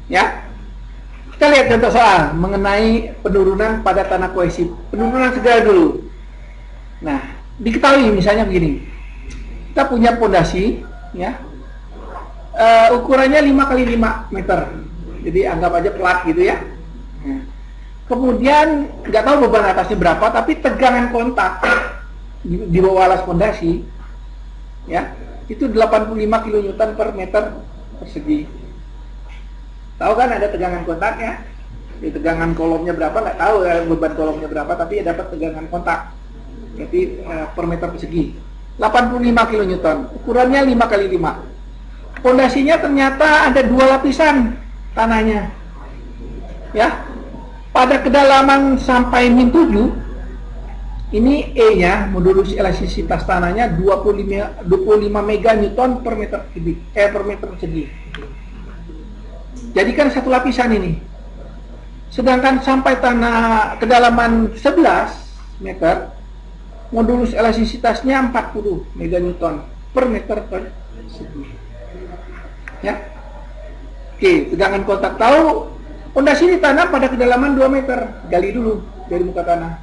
Ya, kita lihat contoh soal mengenai penurunan pada tanah kohesif. Penurunan segera dulu. Nah, diketahui misalnya begini. Kita punya pondasi, ya, ukurannya 5 kali 5 meter. Jadi anggap aja plat gitu ya. Nah, kemudian nggak tahu beban atasnya berapa, tapi tegangan kontak di bawah alas pondasi, ya, itu 85 kN per meter persegi. Tahu kan ada tegangan kontaknya? Di tegangan kolomnya berapa nggak tahu ya, beban kolomnya berapa, tapi ya dapat tegangan kontak. Berarti per meter persegi 85 kN. Ukurannya 5 kali 5. Pondasinya ternyata ada 2 lapisan tanahnya. Ya. Pada kedalaman sampai min 7, ini E-nya, modulus elastisitas tanahnya 25 meganewton per meter kubik, per meter persegi. Jadi kan satu lapisan ini. Sedangkan sampai tanah kedalaman 11 meter, modulus elastisitasnya 40 meganewton per meter persegi. Ya. Oke, tegangan kontak tahu. Pondasi ditanam pada kedalaman 2 meter. Gali dulu dari muka tanah.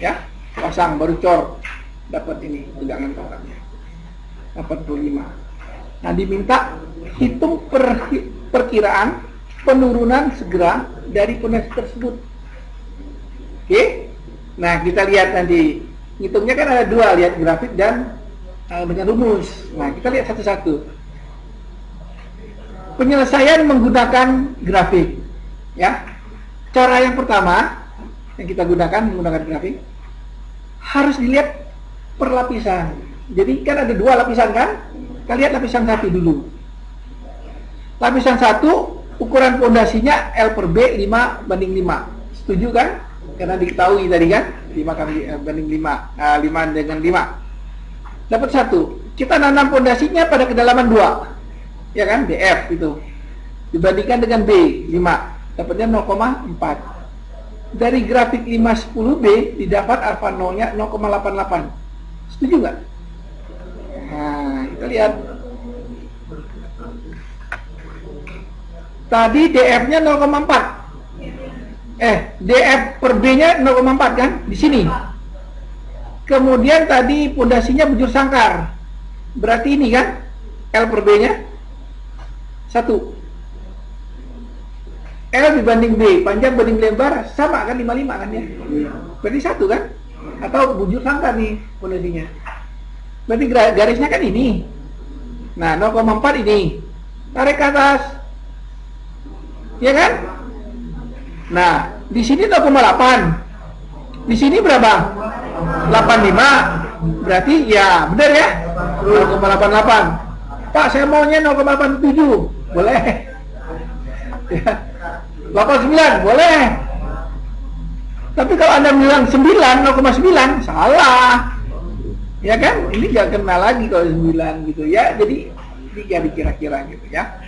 Ya, pasang baru cor. Dapat ini tegangan kontaknya 45. Nah, diminta hitung perkiraan penurunan segera dari pondasi tersebut. Oke. Nah, kita lihat nanti. Hitungnya kan ada 2, lihat grafik dan dengan rumus. Nah, kita lihat satu-satu. Penyelesaian menggunakan grafik. Ya, cara yang pertama yang kita gunakan menggunakan grafik harus dilihat per lapisan. Jadi kan ada 2 lapisan kan? Kita lihat lapisan 1 dulu. Lapisan 1 ukuran pondasinya L per B 5 banding 5. Setuju kan? Karena diketahui tadi kan 5 kali banding 5, 5 dengan 5. Dapat 1. Kita nanam pondasinya pada kedalaman 2. Ya kan? DF itu. Dibandingkan dengan B 5. Dapatnya 0,4. Dari grafik 510B didapat alfa nolnya 0,88. Setuju nggak? Nah, kita lihat. Tadi DF-nya 0,4. DF per B-nya 0,4 kan? Di sini. Kemudian tadi pondasinya bujur sangkar. Berarti ini kan? L per B-nya 1. L dibanding B, panjang banding lebar sama kan 55 kan ya? Berarti 1 kan? Atau bujur sangkar nih pondasinya. Berarti garisnya kan ini. Nah, 0,4 ini. Tarik ke atas. Ya kan? Nah, di sini 0,8. Di sini berapa? 85. Berarti ya benar ya? 0,88. Pak, saya maunya 0,87. Boleh. Ya. 89 boleh. Tapi kalau Anda bilang 9, 0,9 salah. Ya kan? Ini gak kena lagi kalau 9 gitu ya. Jadi dikira-kira gitu ya.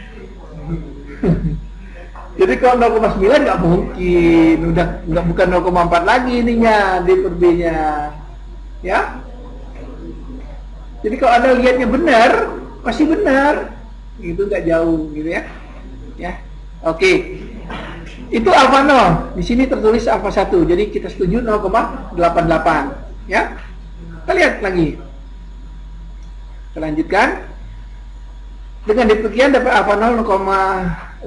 Jadi kalau 0,9 nggak mungkin, udah bukan 0,4 lagi ininya D per B-nya, ya. Jadi kalau Anda lihatnya benar, pasti benar, itu nggak jauh gitu ya. Ya, oke. Itu alfa 0. Di sini tertulis alfa 1. Jadi kita setuju 0,88, ya. Kita lihat lagi. Kita lanjutkan. Dengan demikian dapat alfa 0,88.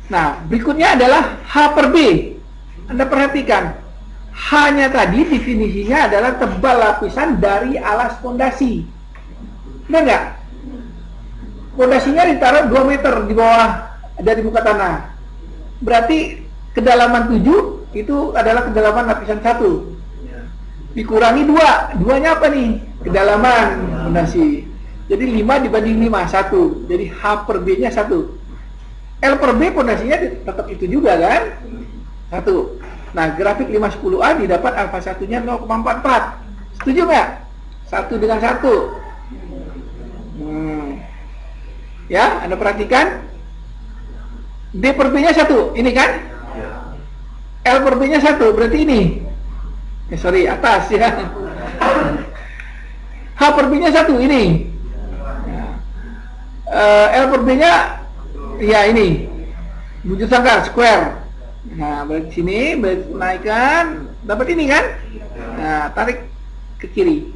Nah, berikutnya adalah H per B. Anda perhatikan, H-nya tadi definisinya adalah tebal lapisan dari alas pondasi. Benar nggak? Pondasinya ditaruh 2 meter di bawah dari muka tanah. Berarti kedalaman 7 itu adalah kedalaman lapisan 1. Dikurangi 2. 2-nya apa nih? Kedalaman pondasi. Jadi 5 dibanding 5, 1. Jadi H per B-nya 1. L per B pondasinya tetap itu juga kan? 1. Nah, grafik 510A didapat alfa 1-nya 0,44. Setuju nggak? 1 dengan 1. Ya, Anda perhatikan. D per B-nya 1. Ini kan? L per B-nya 1. Berarti ini. Sorry, atas ya. H per B-nya 1. Ini. L per B-nya Iya ini bujur sangkar square. Nah balik sini, balik naikkan, dapat ini kan? Nah tarik ke kiri,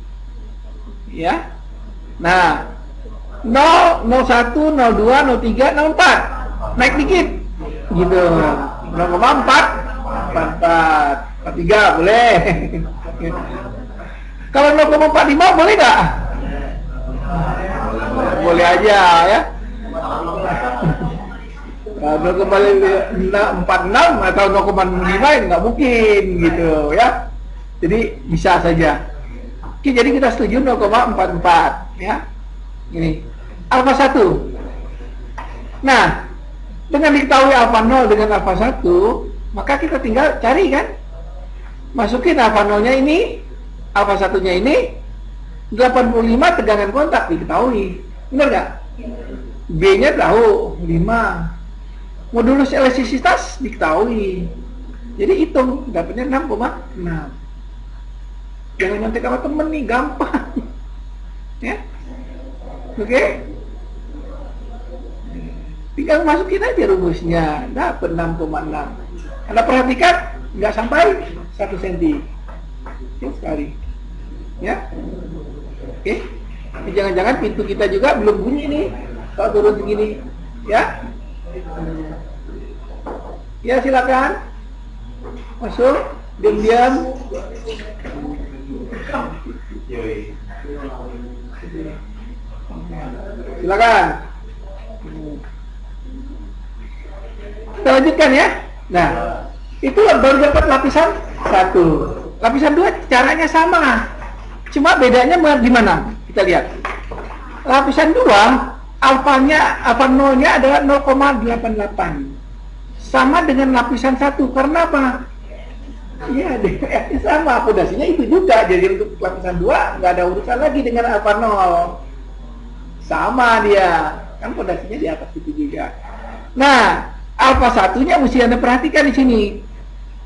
ya. Nah 0, 01, 02, 03, 04 naik dikit, gitu. 0,4, 43 boleh. Kalau 0,45 boleh nggak? Boleh aja ya. 0,46 atau 0,5 nggak mungkin gitu ya. Jadi bisa saja. Oke, jadi kita setuju 0,44 ya. Ini alfa 1. Nah, dengan diketahui alfa 0 dengan alfa 1, maka kita tinggal cari kan. Masukin alfa 0-nya ini, alfa 1-nya ini 85 tegangan kontak diketahui. Benar nggak? B-nya tahu 5. Modulus elastisitas diketahui. Jadi hitung dapatnya 6,6. Jangan nyontek sama temen nih, gampang. Ya. Oke. Tinggal masukin aja rumusnya, dapat 6,6. Anda perhatikan nggak sampai 1 cm. Ya, sekali. Ya. Oke. Jangan-jangan pintu kita juga belum bunyi nih. Kalau turun segini, ya. Ya silakan masuk diam-diam. Silakan. Kita lanjutkan ya. Nah, itu baru dapat lapisan 1. Lapisan 2 caranya sama. Cuma bedanya di mana? Kita lihat. Lapisan 2 alfa 0-nya adalah 0,88. Sama dengan lapisan 1. Karena apa? Iya, sama pondasinya itu juga. Jadi untuk lapisan 2 nggak ada urusan lagi dengan alfa 0. Sama dia. Kan pondasinya di atas itu juga. Nah, alfa 1-nya mesti Anda perhatikan di sini.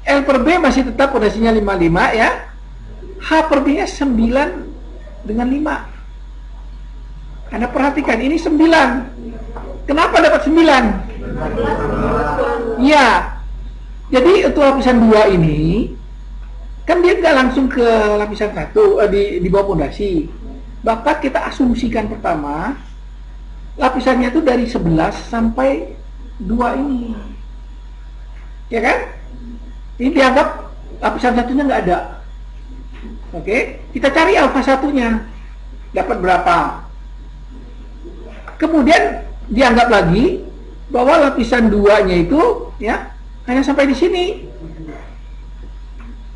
L per B masih tetap pondasinya 55 ya. H per B-nya 9 dengan 5. Anda perhatikan ini 9. Kenapa dapat 9? Ya. Jadi untuk lapisan 2 ini kan dia nggak langsung ke lapisan 1 di bawah pondasi. Bahkan kita asumsikan pertama lapisannya itu dari 11 sampai 2 ini. Ya kan? Ini dianggap lapisan satunya nggak ada. Oke, kita cari alfa 1-nya. Dapat berapa? Kemudian dianggap lagi bahwa lapisan 2-nya itu ya hanya sampai di sini.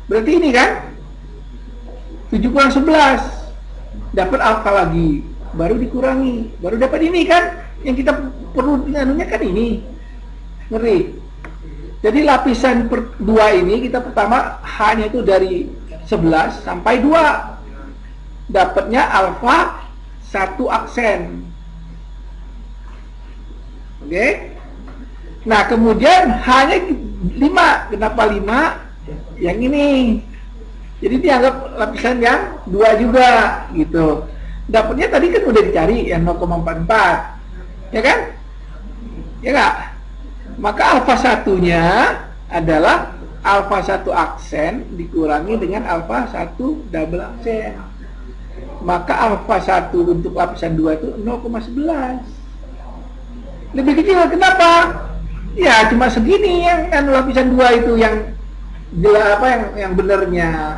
Berarti ini kan 7 kurang 11. Dapat alfa lagi, baru dikurangi, baru dapat ini kan. Yang kita perlu anunya kan ini. Ngeri. Jadi lapisan 2 ini kita pertama H-nya itu dari 11 sampai 2. Dapatnya alfa 1 aksen. Oke. Nah, kemudian H-nya 5. Kenapa 5? Yang ini. Jadi dianggap lapisan yang 2 juga gitu. Dapatnya tadi kan udah dicari yang 0,44. Ya kan? Ya enggak? Maka alfa 1-nya adalah alfa 1 aksen dikurangi dengan alfa 1 double aksen. Maka alfa 1 untuk lapisan 2 itu 0,11. Lebih kecil, kenapa? Ya cuma segini yang lapisan 2 itu yang jelas apa yang benernya.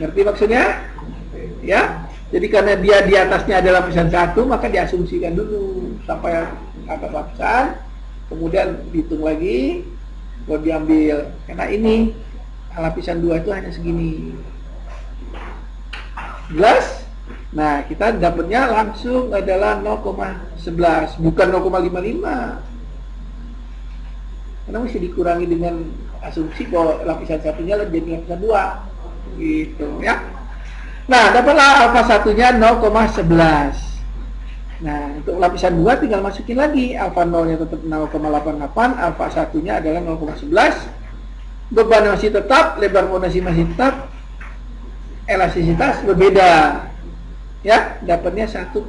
Ngerti maksudnya? Ya. Jadi karena dia di atasnya ada lapisan 1, maka diasumsikan dulu sampai atas lapisan, kemudian dihitung lagi, baru diambil. Karena ini lapisan 2 itu hanya segini. Jelas? Nah, kita dapatnya langsung adalah 0,11, bukan 0,55. Karena mesti dikurangi dengan asumsi bahwa lapisan 1-nya jadi lapisan 2. Gitu ya. Nah, dapatlah alfa 1-nya 0,11. Nah, untuk lapisan 2 tinggal masukin lagi. Alfa 0-nya tetap 0,88, alfa 1-nya adalah 0,11. Beban masih tetap, lebar pondasi masih tetap, elastisitas berbeda. Ya, dapatnya 1,02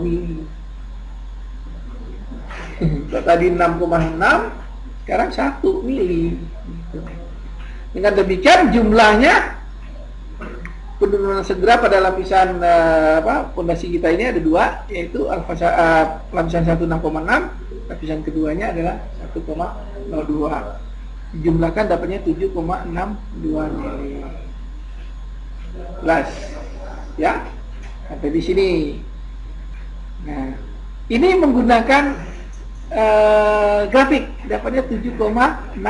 mili. Kalau tadi 6,6, sekarang 1 mili. Dengan demikian jumlahnya penurunan segera pada lapisan pondasi kita ini ada dua, yaitu lapisan 1 6,6, lapisan keduanya adalah 1,02. Dijumlahkan dapatnya 7,62 mili. Jelas ya, sampai di sini. Nah, ini menggunakan grafik, dapatnya 7,62.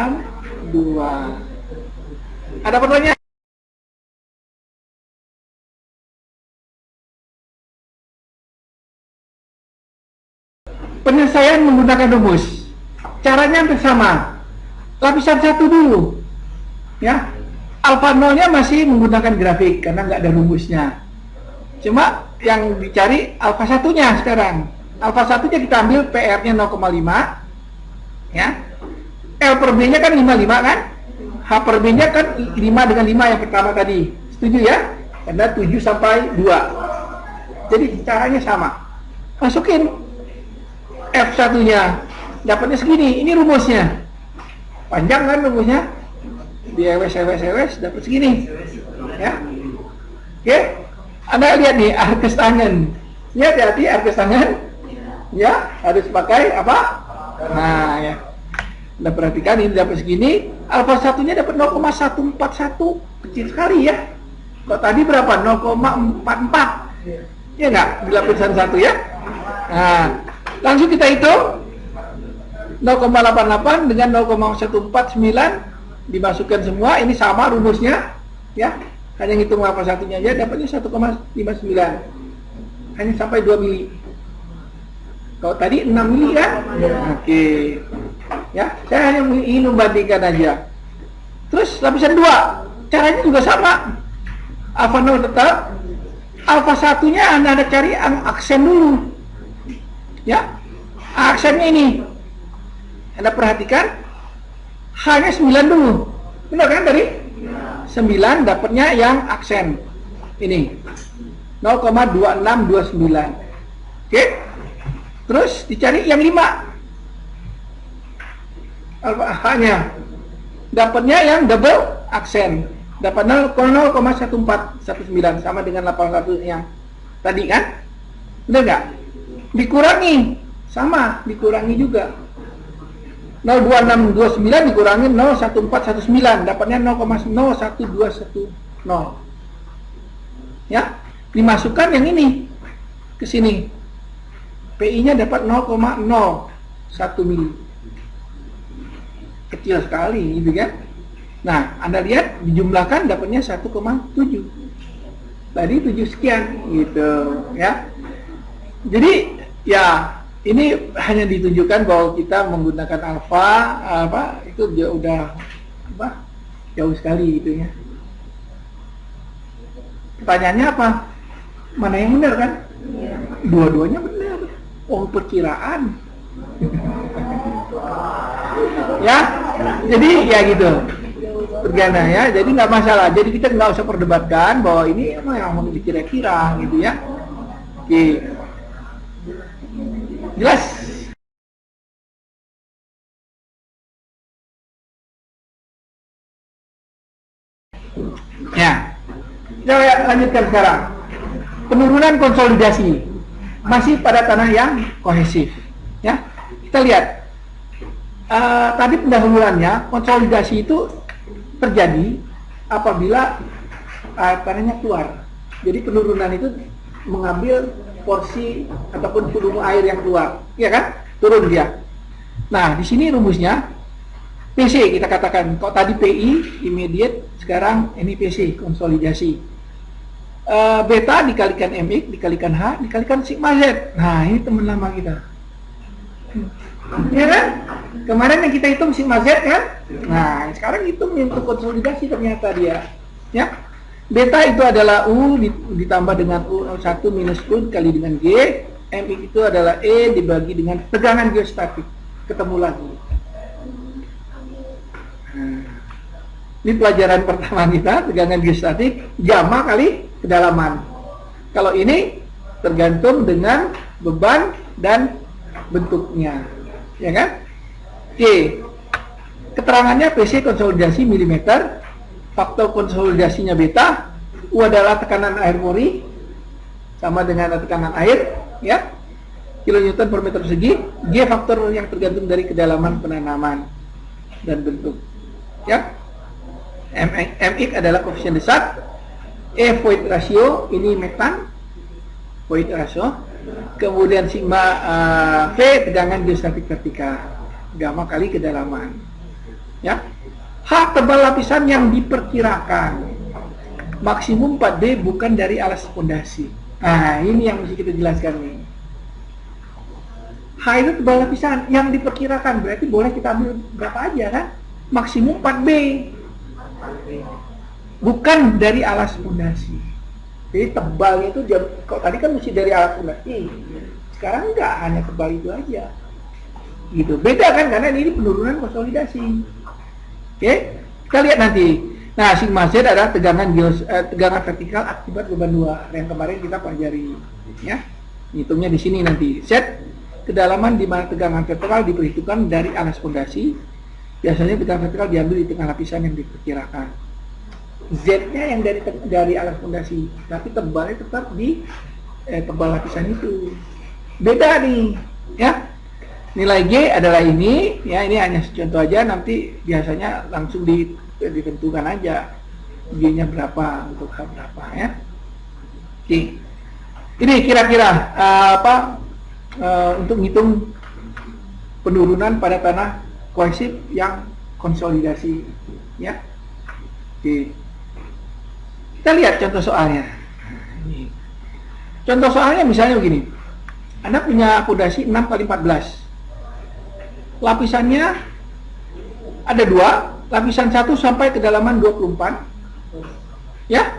Ada pertanyaan? Penyelesaian menggunakan rumus. Caranya hampir sama. Lapisan 1 dulu. Ya. Alfa nolnya masih menggunakan grafik karena nggak ada rumusnya. Cuma yang dicari alfa satunya sekarang. Alfa satunya kita ambil PR-nya 0,5. Ya. L per B-nya kan 55 kan? H per B-nya kan 5 dengan 5 yang pertama tadi. Setuju ya? Karena 7 sampai 2. Jadi caranya sama. Masukin F1-nya. Dapatnya segini. Ini rumusnya. Panjang kan rumusnya? Di ewes dapat segini. Ya. Oke. Anda lihat nih arkes tangan. Ya, hati-hati arkes tangan. Ya, harus pakai apa? Nah, ya. Anda perhatikan ini dapat segini. Alfa satunya dapat 0,141. Kecil sekali ya. Kok tadi berapa? 0,44. Ya enggak? Di lapisan 1 ya. Nah, langsung kita hitung. 0,88 dengan 0,149 dimasukkan semua, ini sama rumusnya ya, hanya ngitung alfa satunya aja dapatnya 1,59, hanya sampai 2 mili. Kalau tadi 6 mili kan? Oke. Ya, saya hanya ingin membandingkan aja. Terus lapisan 2 caranya juga sama. Alfa 0 tetap, alfa satunya Anda cari aksen dulu ya, aksennya ini Anda perhatikan hanya 9 dulu, benar kan? Dari 9 dapatnya yang aksen ini 0,2629. Oke, terus dicari yang 5 alfa H-nya, dapatnya yang double aksen, dapat 0,1419 sama dengan 81 yang tadi kan? Benar nggak? Dikurangi sama, dikurangi juga 02629 dikurangi 01419 dapatnya 0,01210 ya, dimasukkan yang ini ke sini, PI nya dapat 0,01 mili, kecil sekali gitu kan. Nah, Anda lihat dijumlahkan dapatnya 1,7, tadi 7 sekian gitu ya. Jadi ya, ini hanya ditunjukkan bahwa kita menggunakan alfa itu udah jauh sekali gitu ya. Pertanyaannya apa? Mana yang benar kan? Dua-duanya benar. Oh, perkiraan. Ya, jadi ya gitu. Bergana ya. Jadi nggak masalah. Jadi kita nggak usah perdebatkan bahwa ini emang yang mau dikira-kira gitu ya. Oke. Jelas? Ya, kita lanjutkan sekarang. Penurunan konsolidasi masih pada tanah yang kohesif. Ya, kita lihat. Tadi pendahuluannya konsolidasi itu terjadi apabila tanahnya keluar. Jadi penurunan itu mengambil porsi ataupun volume air yang keluar, ya kan? Turun dia. Nah, di sini rumusnya PC kita katakan. Kok tadi PI immediate, sekarang ini PC konsolidasi. Beta dikalikan MX dikalikan H dikalikan sigma Z. Nah, ini teman lama kita. Ya kan? Kemarin yang kita hitung sigma Z kan? Nah, sekarang hitung untuk konsolidasi ternyata dia. Ya. Beta itu adalah U ditambah dengan U1 minus U dikali dengan G. MX itu adalah E dibagi dengan tegangan geostatik. Ketemu lagi. Ini pelajaran pertama kita, tegangan geostatik, gamma kali kedalaman. Kalau ini tergantung dengan beban dan bentuknya. ya kan? Oke, keterangannya PC konsolidasi milimeter, faktor konsolidasinya beta, U adalah tekanan air pori sama dengan tekanan air, ya, kilonewton per meter persegi, G faktor yang tergantung dari kedalaman penanaman dan bentuk, ya. Mx adalah koefisien desat, E void ratio, ini metan void ratio, kemudian sigma V tegangan geostatik vertikal, gamma kali kedalaman, ya. H tebal lapisan yang diperkirakan, maksimum 4D bukan dari alas fondasi. Nah, ini yang mesti kita jelaskan nih. H itu tebal lapisan yang diperkirakan, berarti boleh kita ambil berapa aja kan? Maksimum 4B, bukan dari alas fondasi. Jadi tebalnya itu, kalau tadi kan mesti dari alas fondasi, sekarang enggak, hanya tebal itu aja. Gitu. Beda kan, karena ini penurunan konsolidasi. Oke, kita lihat nanti. Nah, sigma Z adalah tegangan vertikal akibat beban dua yang kemarin kita pelajari, ya. Hitungnya di sini nanti. Z kedalaman di mana tegangan vertikal diperhitungkan dari alas fondasi. Biasanya tegangan vertikal diambil di tengah lapisan yang diperkirakan. Z-nya yang dari alas fondasi, tapi tebalnya tetap di tebal lapisan itu. Beda nih, ya. Nilai G adalah ini, ya, ini hanya contoh aja, nanti biasanya langsung ditentukan aja G-nya berapa untuk H berapa, ya. Oke. Ini kira-kira untuk menghitung penurunan pada tanah kohesif yang konsolidasi, ya. Oke. Kita lihat contoh soalnya. Contoh soalnya misalnya begini. Anda punya fondasi 6 kali 14. Lapisannya ada 2, lapisan 1 sampai kedalaman 24, ya.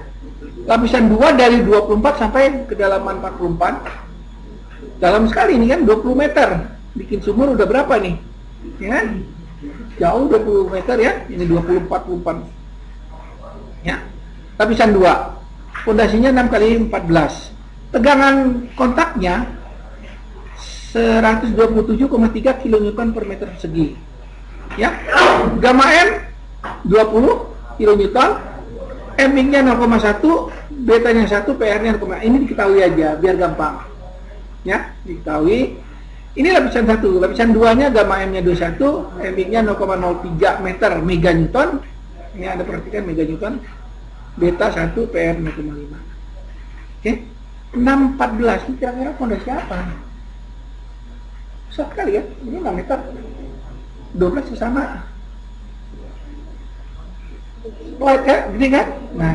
Lapisan 2 dari 24 sampai kedalaman 44. Dalam sekali ini kan 20 meter. Bikin sumur udah berapa nih? Ya kan? Jauh 20 meter, ya. Ini 20 44. Ya. Lapisan 2. Fondasinya 6 kali 14. Tegangan kontaknya 127,3 kN per meter persegi, ya. Gamma M 20 kN, M-nya 0,1, betanya 1, PR-nya 0,1. Ini diketahui aja biar gampang, ya, diketahui. Ini lapisan 1, lapisan 2-nya gamma M-nya 21, M-nya 0,03 meter meganewton. Ini Anda perhatikan meganewton, beta 1, PR 0,5. Oke, 614 ini kira-kira fondasi apa? Besar kali ya, ini 6 meter, 12 sesama slide ya, gini kan? Nah,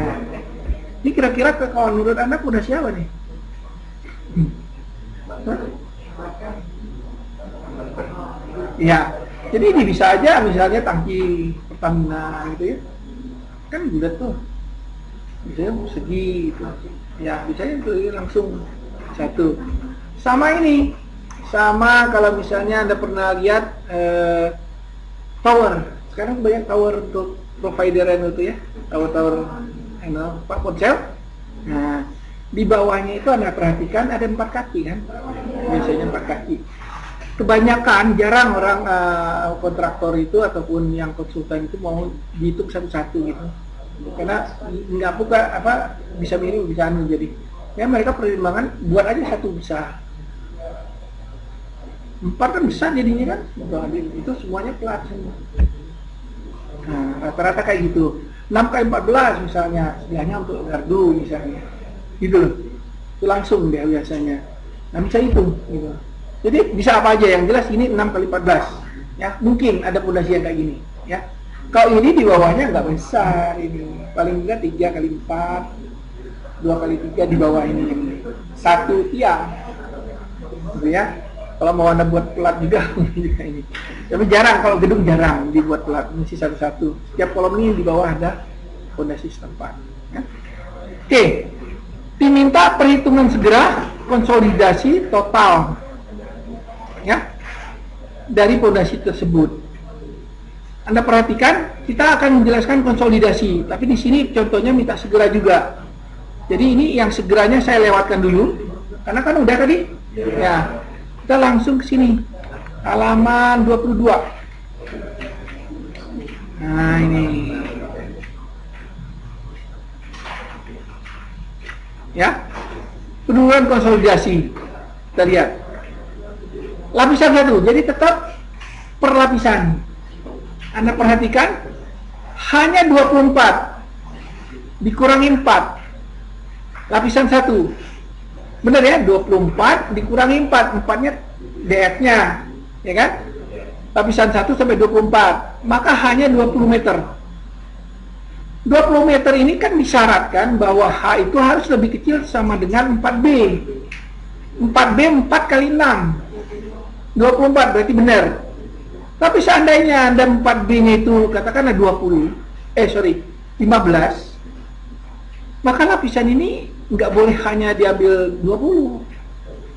ini kira-kira kalau menurut Anda udah siapa nih? Ya, jadi ini bisa aja misalnya tangki Pertamina gitu ya, kan bulat tuh, bisa segi gitu. Ya, bisa itu langsung satu. Sama ini. Sama kalau misalnya Anda pernah lihat tower, sekarang banyak tower untuk provider itu ya, tower Pak Ponsel. Nah, di bawahnya itu Anda perhatikan ada 4 kaki kan, biasanya 4 kaki. Kebanyakan jarang orang kontraktor itu ataupun yang konsultan itu mau dihitung satu-satu gitu, karena nggak buka bisa miring bisa anu, jadi ya mereka pertimbangan buat aja satu besar. 4 kan besar jadinya kan, itu semuanya plat semua. Nah, rata-rata kayak gitu. 6 kali 14 misalnya, sedianya untuk gardu misalnya, gitu loh. Itu langsung dia biasanya. Nah, bisa hitung gitu. Jadi bisa apa aja, yang jelas ini 6 kali 14. Ya, mungkin ada fondasi yang kayak gini, ya. Kalau ini di bawahnya nggak besar ini, paling enggak 3 kali 4, 2 kali 3 di bawah ini, satu tiang, gitu ya. Kalau mau Anda buat pelat juga ini. Tapi jarang, kalau gedung jarang dibuat pelat, mesti satu-satu. Setiap kolom ini di bawah ada fondasi setempat. Ya. Oke, diminta perhitungan segera konsolidasi total, ya, dari fondasi tersebut. Anda perhatikan, kita akan menjelaskan konsolidasi, tapi di sini contohnya minta segera juga. Jadi ini yang segeranya saya lewatkan dulu, karena kan udah tadi. Ya. Kita langsung ke sini. halaman 22. Nah, ini. Ya. Penurunan konsolidasi. Kita lihat. Lapisan 1. Jadi tetap per lapisan. Anda perhatikan hanya 24 dikurangi 4. Lapisan 1. Benar ya? 24 dikurangi 4. 4-nya DF-nya. Ya kan? Lapisan 1 sampai 24. Maka hanya 20 meter. 20 meter ini kan disyaratkan bahwa H itu harus lebih kecil sama dengan 4B. 4B 4 kali 6. 24 berarti benar. Tapi seandainya Anda 4B-nya itu katakanlah 15, maka lapisan ini nggak boleh hanya diambil 20,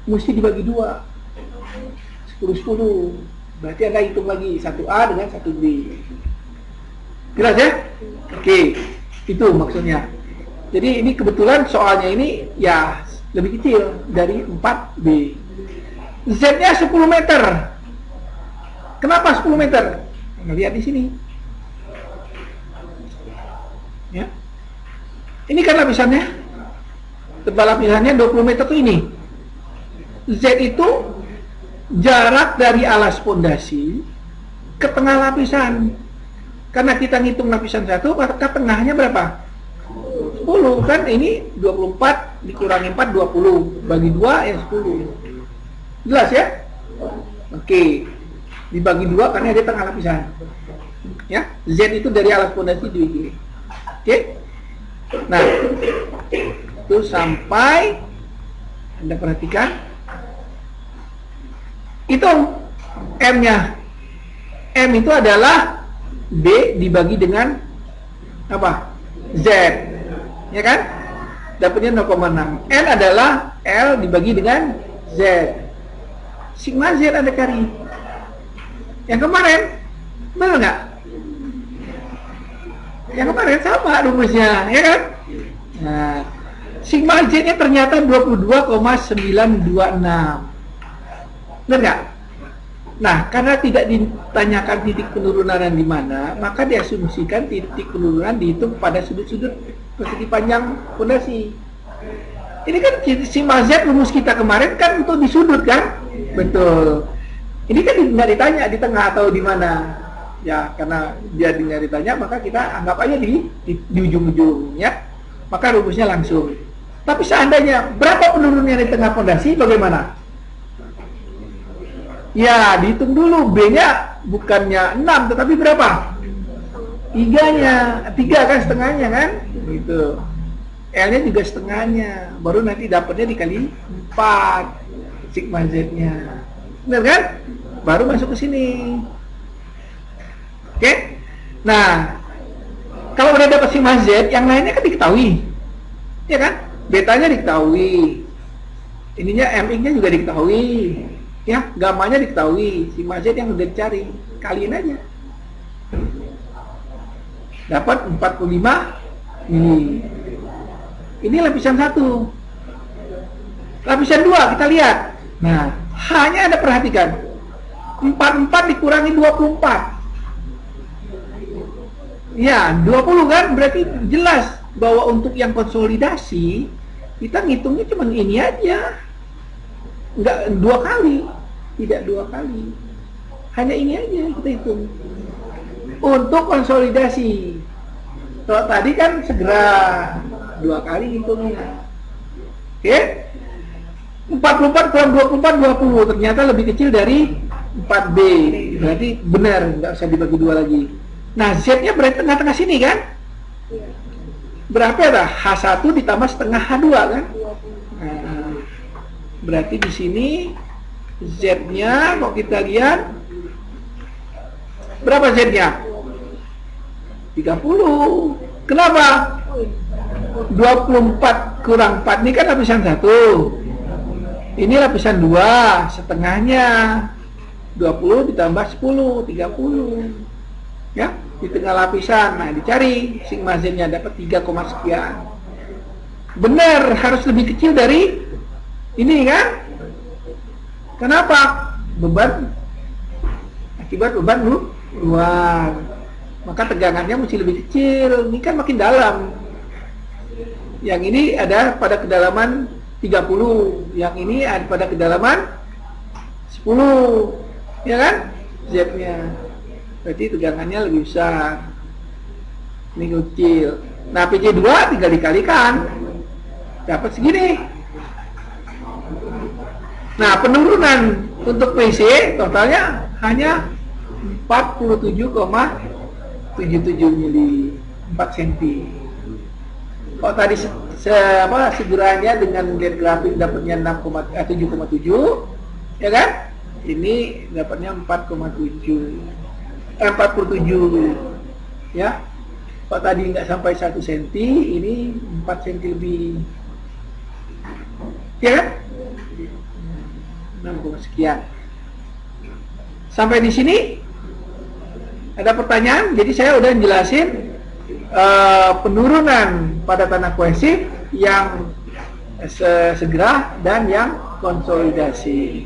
mesti dibagi 2, 10-10. Berarti Anda hitung lagi 1A dengan 1B. Jelas ya? Oke, itu maksudnya. Jadi ini kebetulan soalnya ini ya lebih kecil dari 4B. Z-nya 10 meter. Kenapa 10 meter? Lihat di sini. Ya. Ini kan lapisannya. Tebal lapisannya 20 meter tuh ini. Z itu jarak dari alas pondasi ke tengah lapisan. Karena kita ngitung lapisan 1, maka tengahnya berapa? 10 kan, ini 24 dikurangi 4 20, bagi 2 ya 10. Jelas ya? Oke. Dibagi 2 karena dia tengah lapisan. Ya, Z itu dari alas pondasi di sini. Oke. Nah, itu sampai Anda perhatikan. Itu M-nya. M itu adalah B dibagi dengan apa? Z. Ya kan? Dapatnya 0,6. N adalah L dibagi dengan Z. Sigma Z Anda cari. Yang kemarin, benar nggak? Yang kemarin sama rumusnya, ya kan? Nah, sigma Z-nya ternyata 22,926. Benar nggak? Nah, karena tidak ditanyakan titik penurunan di mana, maka diasumsikan titik penurunan dihitung pada sudut-sudut persegi panjang fondasi. Ini kan sigma Z rumus kita kemarin kan untuk di sudut kan? Betul. Ini kan nggak ditanya di tengah atau di mana. Ya, karena dia nggak ditanya, maka kita anggap aja di ujung-ujungnya. Maka rumusnya langsung. Tapi seandainya berapa penurunnya di tengah fondasi, bagaimana? Ya, dihitung dulu. B-nya bukannya 6, tetapi berapa? 3-nya. 3 kan setengahnya kan? Gitu. L-nya juga setengahnya. Baru nanti dapatnya dikali 4 sigma Z-nya. Benar kan? Baru masuk ke sini. Oke? Nah, kalau udah dapat sigma Z, yang lainnya kan diketahui. Ya kan? Betanya diketahui. Ininya MX-nya juga diketahui. Ya, gamanya diketahui. Sigma Z yang udah dicari, kaliin aja. Dapat 45 ini. Ini lapisan 1. Lapisan 2 kita lihat. Nah, hanya Anda perhatikan 44 dikurangi 24. Ya, 20 kan berarti jelas bahwa untuk yang konsolidasi kita ngitungnya cuma ini aja. Enggak 2 kali, tidak 2 kali. Hanya ini aja kita hitung. Untuk konsolidasi. Kalau tadi kan segera 2 kali hitungnya. Oke? 44 kurang 24 20, ternyata lebih kecil dari 4B. Berarti benar, nggak usah dibagi 2 lagi. Nah, Z-nya berarti tengah-tengah sini kan? Berapa ya? H1 ditambah setengah H2 kan? Nah, berarti di sini Z-nya kalau kita lihat berapa Z-nya? 30. Kenapa? 24 kurang 4 ini kan lapisan 1. Ini lapisan 2, setengahnya 20 ditambah 10, 30. Ya, di tengah lapisan. Nah, dicari sigma Z-nya dapat 3, sekian. Benar, harus lebih kecil dari ini kan? Kenapa? Beban akibat beban luar. Maka tegangannya mesti lebih kecil. Ini kan makin dalam. Yang ini ada pada kedalaman 30, yang ini ada pada kedalaman 10, ya kan? Z-nya. Berarti tegangannya lebih besar. Ini kecil. Nah, PJ2 tinggal dikalikan. Dapat segini. Nah, penurunan untuk PC totalnya hanya 47,77 mili, 4 cm. Kalau tadi seguranya dengan lihat grafik dapatnya 7,7, ya kan? Ini dapatnya 47, ya. Kalau tadi nggak sampai 1 cm, ini 4 cm lebih, ya kan? 6, sekian. Sampai di sini ada pertanyaan? Jadi saya udah jelasin penurunan pada tanah kohesif yang segera dan yang konsolidasi.